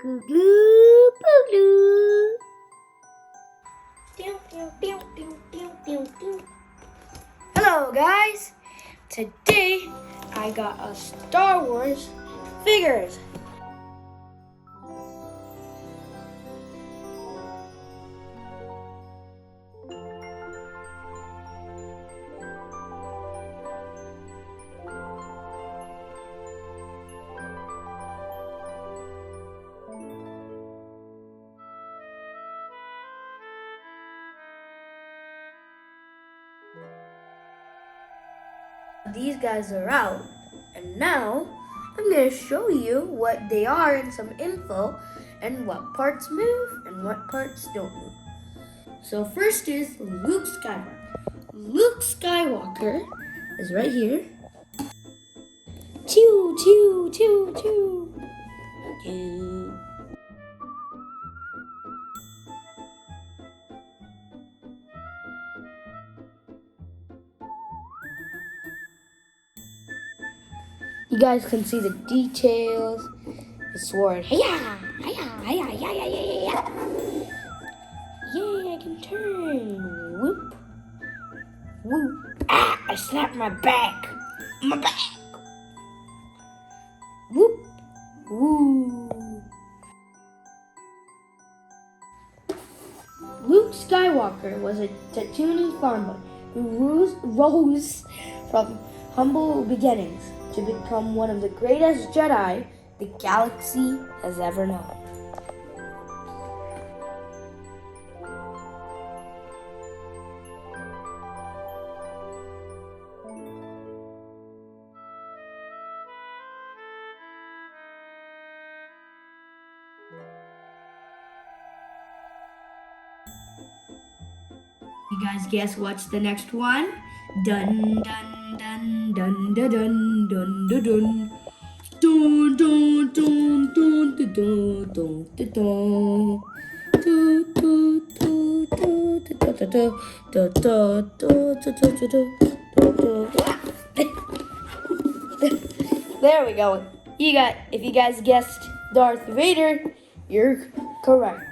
KoogluPooglu. Hello guys, today I got a Star Wars figures. These guys are out, and now I'm going to show you what they are and some info and what parts move and what parts don't move. So first is Luke Skywalker. Luke Skywalker is right here. Choo, choo, choo, choo. Choo. You guys can see the details. The sword. Hiya! Hiya! Hiya! Hiya! Hiya! Hiya! Yay! I can turn. Whoop! Whoop! Ah! I slapped my back. My back. Whoop! Woo! Luke Skywalker was a Tatooine farm boy who rose from humble beginnings to become one of the greatest Jedi the galaxy has ever known. You guys guess what's the next one? Dun dun dun dun dun dun dun dun dun. Dun dun dun dun dun dun dun dun. There we go. If you guys guessed Darth Vader, you're correct.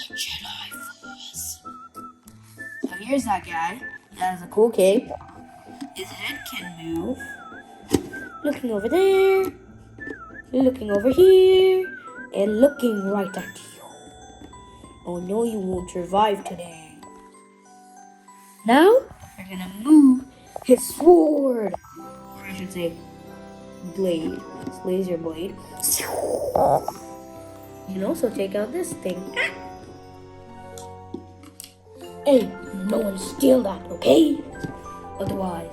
The Jedi Force. So here's that guy. He has a cool cape. His head can move. Looking over there. Looking over here. And looking right at you. Oh no, you won't survive today. Now, we're gonna move his sword. Or I should say, blade. His laser blade. You can also take out this thing. Hey, no one steal that, okay? Otherwise,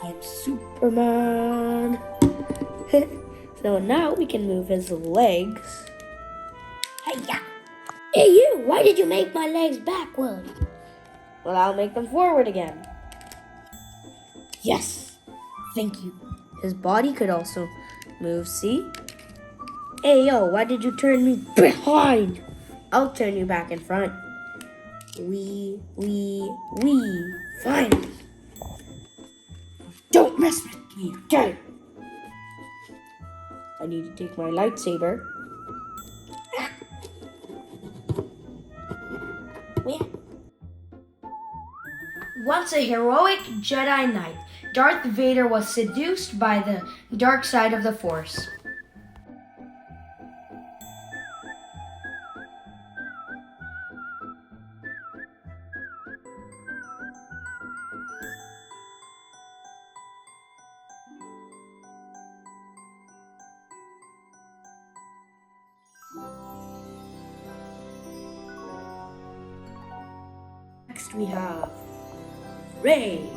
I'm Superman. So now we can move his legs. Hey-ya! Hey you, why did you make my legs backward? Well, I'll make them forward again. Yes, thank you. His body could also move, see? Hey yo, why did you turn me behind? I'll turn you back in front. Wee. Fine. Don't mess with me, okay? I need to take my lightsaber. Once a heroic Jedi Knight, Darth Vader was seduced by the dark side of the Force. Next we have Rey.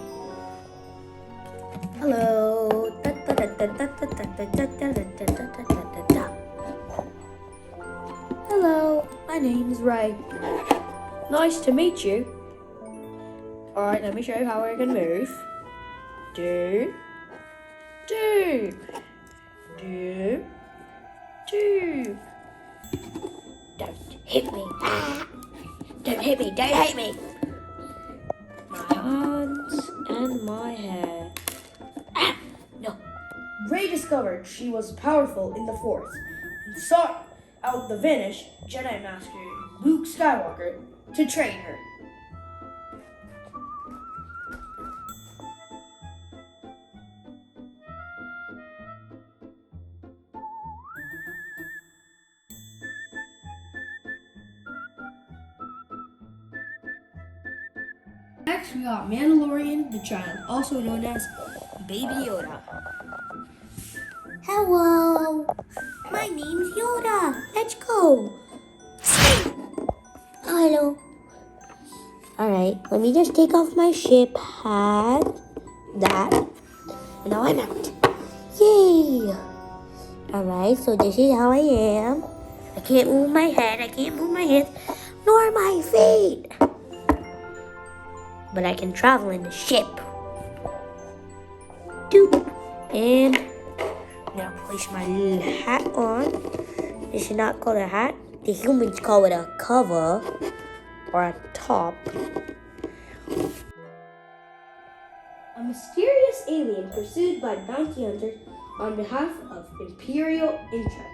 Hello. Hello, my name is Rey. Nice to meet you. Alright, let me show you how I can move. Do. Don't hit me. Ah. Don't hit me. My arms and my hair. Ah, no. Rey Rey discovered she was powerful in the Force and sought out the vanished Jedi Master Luke Skywalker to train her. Next, we got Mandalorian the Child, also known as Baby Yoda. Hello, my name's Yoda. Let's go. Oh, hello. Alright, let me just take off my ship hat. That. And now I'm out. Yay! Alright, so this is how I am. I can't move my head, I can't move my hands, nor my feet. But I can travel in the ship. Doop. And I'm gonna place my little hat on. This is not called a hat. The humans call it a cover or a top. A mysterious alien pursued by bounty hunters on behalf of Imperial interests.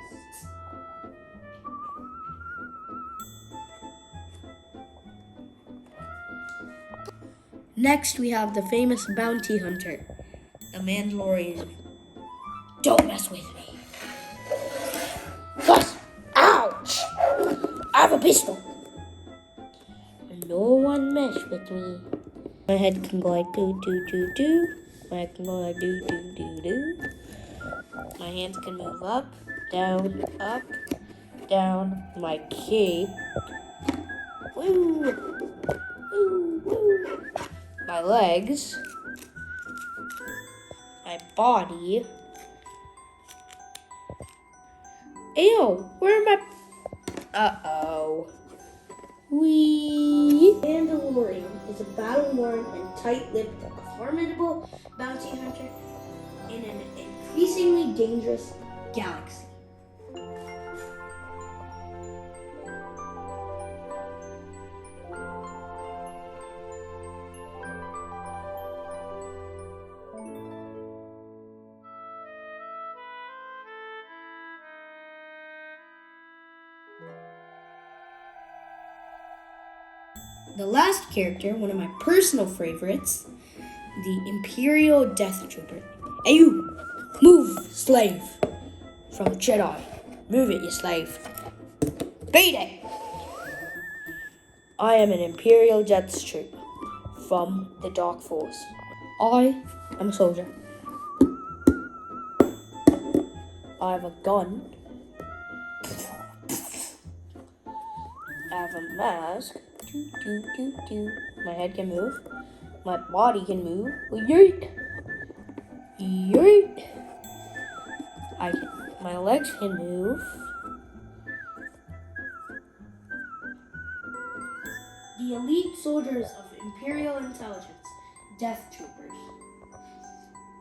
Next, we have the famous bounty hunter, the Mandalorian. Don't mess with me. Yes! Ouch! I have a pistol. No one mess with me. My head can go like do do do do. My head can go like do do do do. My hands can move up, down, my cape. Woo! Woo, woo. My legs. My body. Ew, where am I? Uh-oh. Mandalorian is a battle-worn and tight-lipped, formidable bounty hunter in an increasingly dangerous galaxy. The last character, one of my personal favorites, the Imperial Death Trooper. Hey you! Move, slave! From Jedi. Move it, you slave. Beat it! I am an Imperial Death Trooper from the Dark Force. I am a soldier. I have a gun. I have a mask. Do, do, do, do. My head can move. My body can move. Yeet! Yeet! My legs can move. The elite soldiers of Imperial Intelligence, Death Troopers,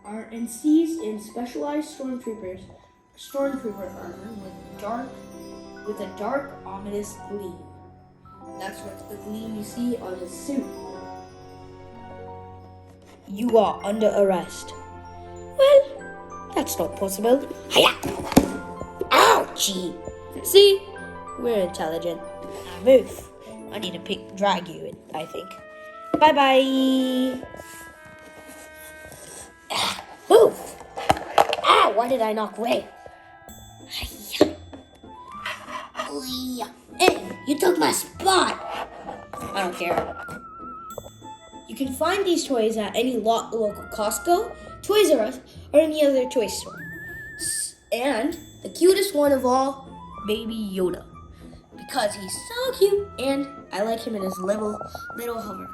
are encased in specialized stormtrooper armor with a dark, ominous gleam. That's what the gleam you see on his suit. You are under arrest. Well, that's not possible. Hiya! Ouchie! See? We're intelligent. Now move. I need to drag you in, I think. Bye-bye! Move! Ah, why did I knock away? Hiya! Hey, you took my spot! I don't care. You can find these toys at any local Costco, Toys R Us, or any other toy store. And the cutest one of all, Baby Yoda. Because he's so cute and I like him in his little hover car.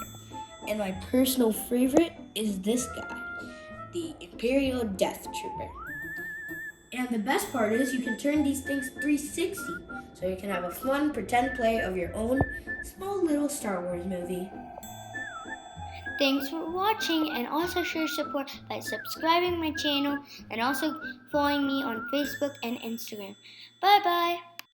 And my personal favorite is this guy, the Imperial Death Trooper. And the best part is you can turn these things 360, so you can have a fun pretend play of your own small little Star Wars movie. Thanks for watching, and also show your support by subscribing my channel and also following me on Facebook and Instagram. Bye bye!